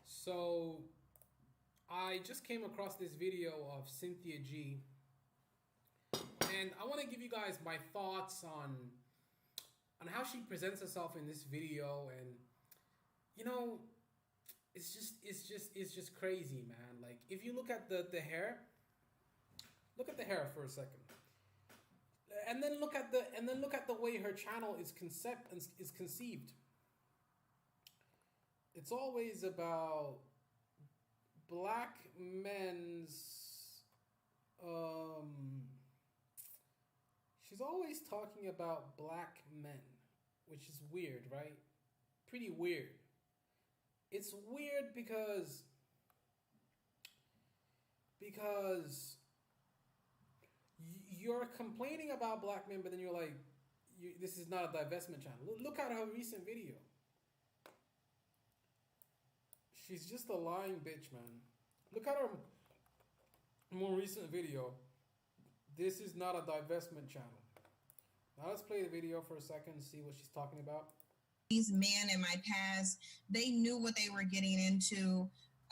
So I just came across this video of Cynthia G, and I want to give you guys my thoughts on how she presents herself in this video. And you know, it's just crazy, man. Like, if you look at the hair, look at the hair for a second, and then look at the way her channel is conceived. It's always about black men's she's always talking about black men, which is weird, right? Pretty weird. It's weird because you're complaining about black men, but then you're like, this is not a divestment channel. Look at her recent video. She's just a lying bitch, man. Look at her more recent video. This is not a divestment channel. Now let's play the video for a second and see what she's talking about. These men in my past, they knew what they were getting into.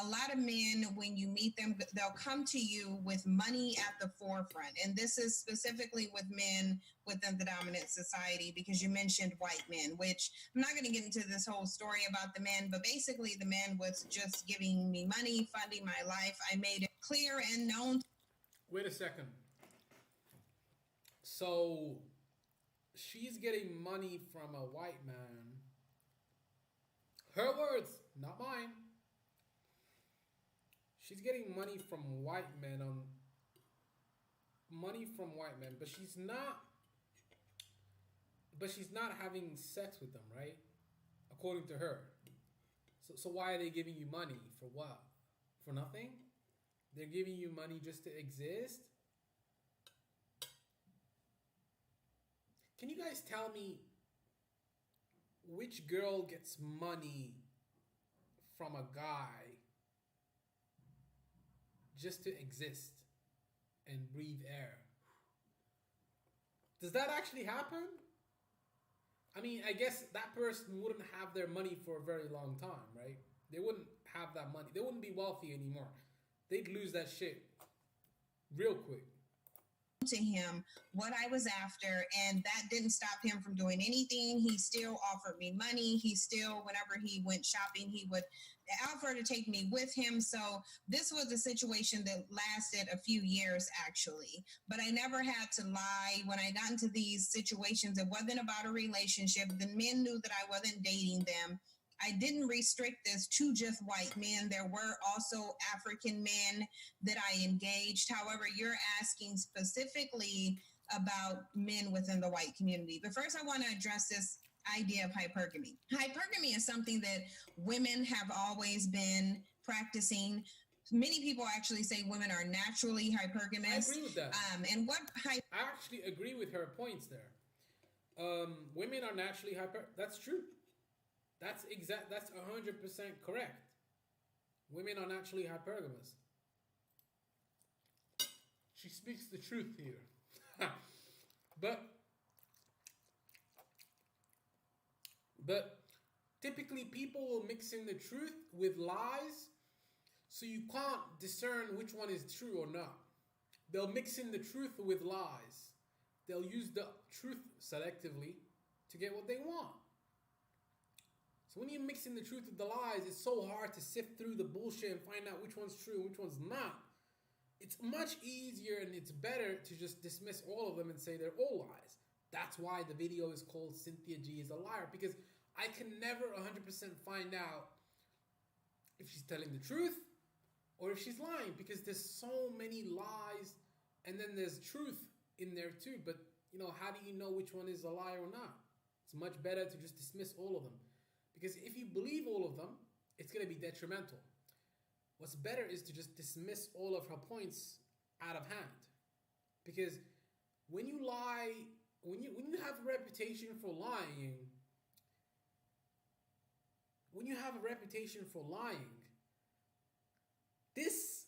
A lot of men, when you meet them, they'll come to you with money at the forefront. And this is specifically with men within the dominant society, because you mentioned white men, which I'm not going to get into this whole story about the men, but basically the man was just giving me money, funding my life. I made it clear and known. Wait a second. So she's getting money from a white man. Her words, not mine. She's getting money from white men but she's not having sex with them, right? According to her. So why are they giving you money? For what? For nothing? They're giving you money just to exist? Can you guys tell me which girl gets money from a guy just to exist and breathe air? Does that actually happen? I mean, I guess that person wouldn't have their money for a very long time, right? They wouldn't have that money. They wouldn't be wealthy anymore. They'd lose that shit real quick. To him what I was after, and that didn't stop him from doing anything. He still offered me money. He still, whenever he went shopping, he would offer to take me with him. So this was a situation that lasted a few years, actually, but I never had to lie. When I got into these situations, it wasn't about a relationship. The men knew that I wasn't dating them. I didn't restrict this to just white men. There were also African men that I engaged. However, you're asking specifically about men within the white community. But first, I want to address this idea of hypergamy. Hypergamy is something that women have always been practicing. Many people actually say women are naturally hypergamous. I agree with that. I actually agree with her points there. Women are naturally That's true. That's 100% correct. Women are naturally hypergamous. She speaks the truth here. But typically people will mix in the truth with lies, so you can't discern which one is true or not. They'll mix in the truth with lies. They'll use the truth selectively to get what they want. So when you mix in the truth with the lies, it's so hard to sift through the bullshit and find out which one's true and which one's not. It's much easier and it's better to just dismiss all of them and say they're all lies. That's why the video is called Cynthia G is a liar, because I can never 100% find out if she's telling the truth or if she's lying, because there's so many lies and then there's truth in there too. But, how do you know which one is a lie or not? It's much better to just dismiss all of them. Because if you believe all of them, it's going to be detrimental. What's better is to just dismiss all of her points out of hand. Because when you lie, when you have a reputation for lying, this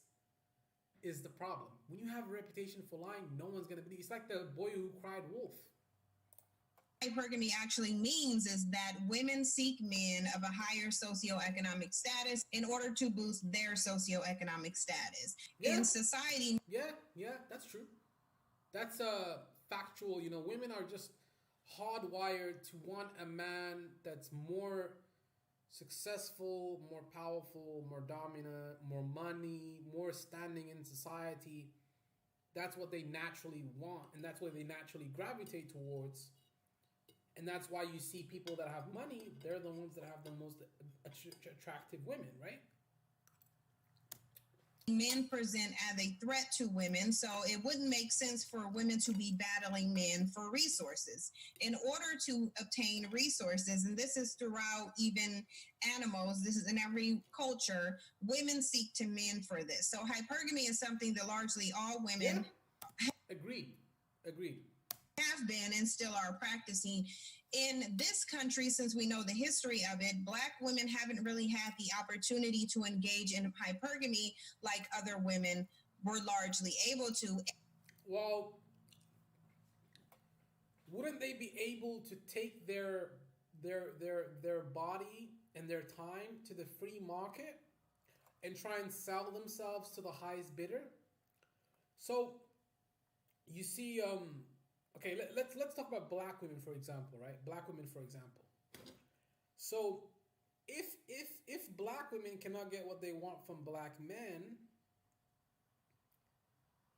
is the problem. When you have a reputation for lying, no one's going to believe. It's like the boy who cried wolf. hypergamy actually means is that women seek men of a higher socioeconomic status in order to boost their socioeconomic status. Yeah, In society, yeah, that's true. That's factual. You know, women are just hardwired to want a man that's more successful, more powerful, more dominant, more money, more standing in society. That's what they naturally want, and that's what they naturally gravitate towards. And that's why you see people that have money, they're the ones that have the most attractive women, right? men present as a threat to women, so it wouldn't make sense for women to be battling men for resources. In order to obtain resources, and this is throughout even animals, this is in every culture, women seek to men for this. So hypergamy is something that largely all women Agreed. Agreed. have been and still are practicing. In this country, since we know the history of it, Black women haven't really had the opportunity to engage in hypergamy like other women were largely able to. Well, wouldn't they be able to take their body and their time to the free market and try and sell themselves to the highest bidder? So you see, okay, let's talk about Black women for example, right? Black women for example. So if Black women cannot get what they want from Black men,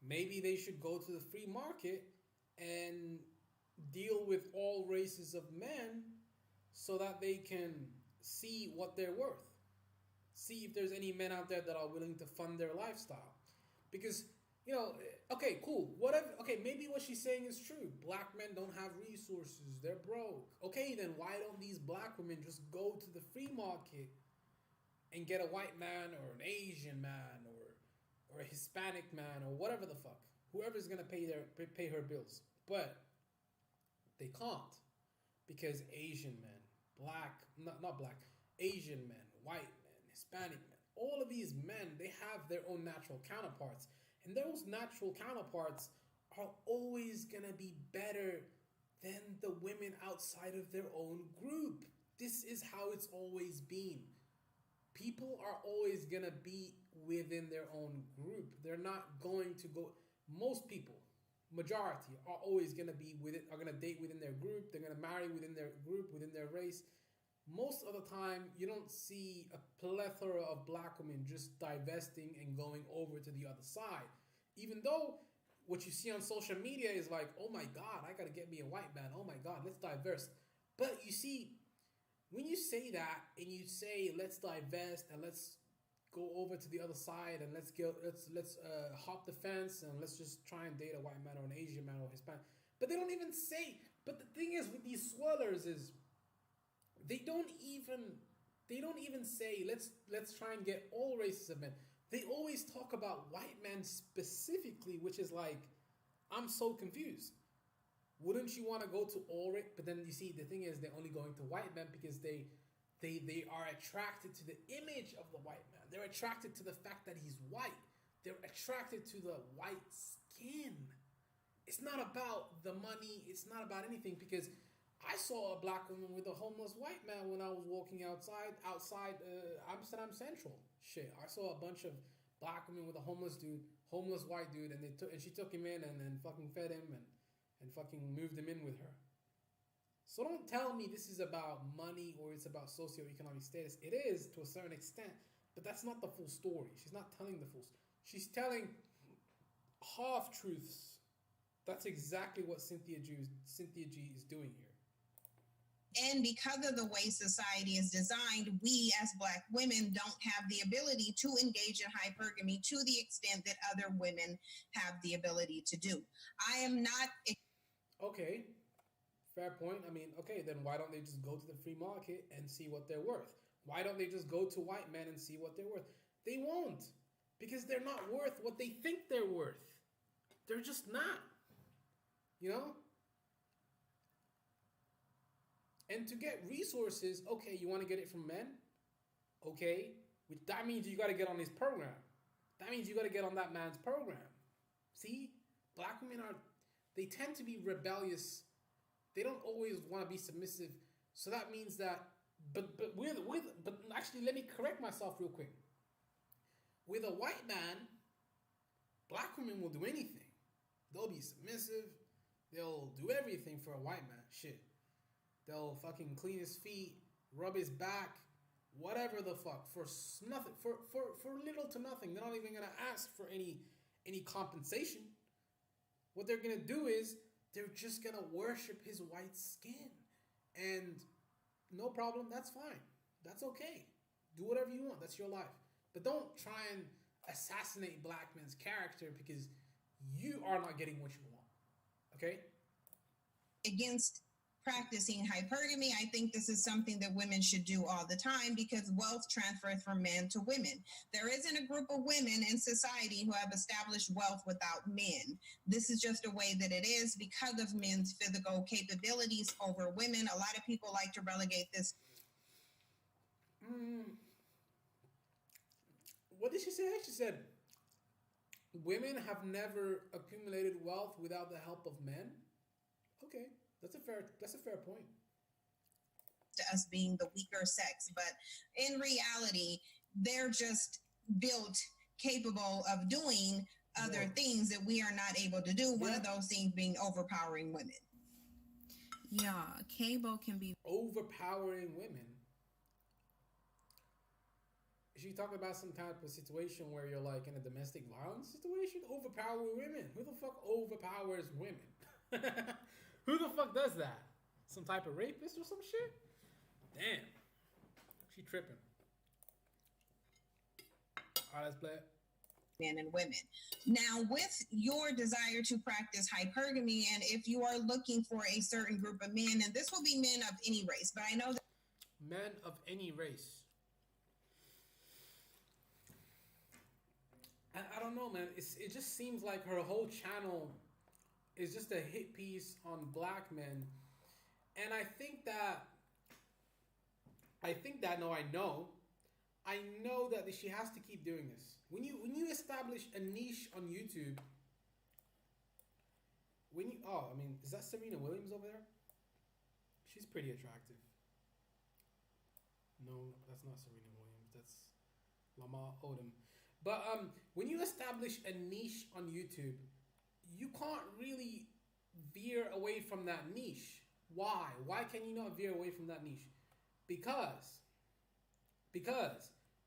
maybe they should go to the free market and deal with all races of men so that they can see what they're worth. See if there's any men out there that are willing to fund their lifestyle. Because, you know, okay, cool. Whatever. Okay, maybe what she's saying is true. Black men don't have resources. They're broke. Okay, then why don't these Black women just go to the free market and get a white man or an Asian man or a Hispanic man or whatever the fuck, whoever's gonna pay her bills. But they can't, because Asian men, not black, Asian men, white men, Hispanic men, all of these men, they have their own natural counterparts, and those natural counterparts are always gonna be better than the women outside of their own group. This is how it's always been. People are always gonna be within their own group. They're not going to go. Most people, majority, are always gonna be are gonna date within their group. They're gonna marry within their group, within their race. Most of the time, you don't see a plethora of Black women just divesting and going over to the other side. Even though what you see on social media is like, oh my God, I gotta get me a white man. Oh my God, let's diverse. But you see, when you say that and you say let's divest and let's go over to the other side and let's hop the fence and let's just try and date a white man or an Asian man or Hispanic. But they don't even say. But the thing is with these swirlers is they don't even say let's try and get all races of men. They always talk about white men specifically, which is like, I'm so confused. Wouldn't you want to go to all race? But then you see the thing is they're only going to white men because they are attracted to the image of the white man. They're attracted to the fact that he's white. They're attracted to the white skin. It's not about the money. It's not about anything, because I saw a Black woman with a homeless white man when I was walking outside Amsterdam Central. Shit, I saw a bunch of Black women with a homeless white dude, and she took him in and then fucking fed him and fucking moved him in with her. So don't tell me this is about money or it's about socioeconomic status. It is to a certain extent, but that's not the full story. She's not telling the full story. She's telling half-truths. That's exactly what Cynthia G is doing here. And because of the way society is designed, we as Black women don't have the ability to engage in hypergamy to the extent that other women have the ability to do. I am not... Okay, fair point. I mean, okay, then why don't they just go to the free market and see what they're worth? Why don't they just go to white men and see what they're worth? They won't, because they're not worth what they think they're worth. They're just not, you know? And to get resources, okay, you want to get it from men? Okay, that means you got to get on his program. That means you got to get on that man's program. See, Black women they tend to be rebellious. they don't always want to be submissive. So that means that, but actually, let me correct myself real quick. With a white man, black women will do anything. They'll be submissive. They'll do everything for a white man. Shit. They'll fucking clean his feet, rub his back, whatever the fuck, for nothing, for little to nothing. They're not even gonna ask for any compensation. What they're gonna do is they're just gonna worship his white skin, and no problem. That's fine. That's okay. Do whatever you want. That's your life. But don't try and assassinate black men's character because you are not getting what you want. Okay? Against practicing hypergamy, I think this is something that women should do all the time because wealth transfers from men to women. There isn't a group of women in society who have established wealth without men. This is just a way that it is because of men's physical capabilities over women. A lot of people like to relegate this. What did she say? She said, women have never accumulated wealth without the help of men. Okay, that's a fair point. To us being the weaker sex, but in reality, they're just built capable of doing other things that we are not able to do. One of those things being overpowering women. Yeah, cable can be overpowering women. Is she talking about some type of situation where you're like in a domestic violence situation? Overpowering women. Who the fuck overpowers women? Who the fuck does that? Some type of rapist or some shit? Damn. She tripping. Alright, let's play it. Men and women. Now, with your desire to practice hypergamy, and if you are looking for a certain group of men, and this will be men of any race, but I know that men of any race. I don't know, man. It just seems like her whole channel is just a hit piece on black men, and I think that I know that she has to keep doing this. When you establish a niche on YouTube, is that Serena Williams over there? She's pretty attractive. No, that's not Serena Williams. That's Lamar Odom. But when you establish a niche on YouTube, you can't really veer away from that niche. Why? Why can you not veer away from that niche? Because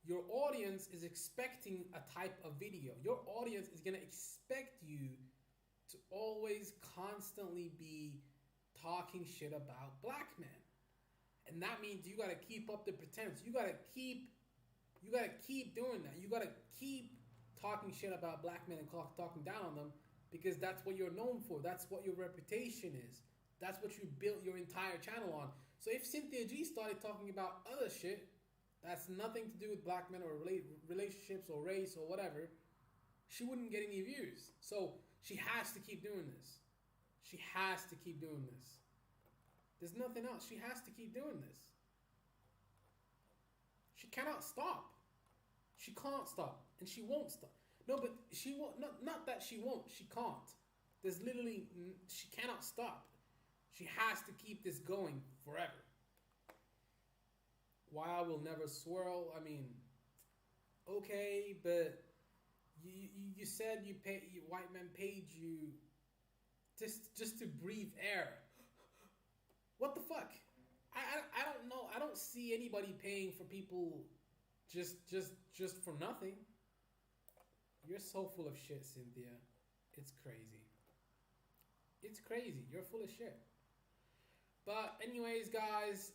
your audience is expecting a type of video. Your audience is going to expect you to always constantly be talking shit about black men. And that means you got to keep up the pretense. You got to keep doing that. You got to keep talking shit about black men and talking down on them because that's what you're known for. That's what your reputation is. That's what you built your entire channel on. So if Cynthia G started talking about other shit that's nothing to do with black men or relationships or race or whatever, she wouldn't get any views. So she has to keep doing this. She has to keep doing this. There's nothing else. She has to keep doing this. She cannot stop. She can't stop. And she won't stop. No, but she won't. Not that she won't. She can't. There's literally, she cannot stop. She has to keep this going forever. Why I will never swirl. I mean, okay, but you said white men paid you just to breathe air. What the fuck? I don't know. I don't see anybody paying for people just for nothing. You're so full of shit, Cynthia. It's crazy. It's crazy. You're full of shit. But anyways, guys,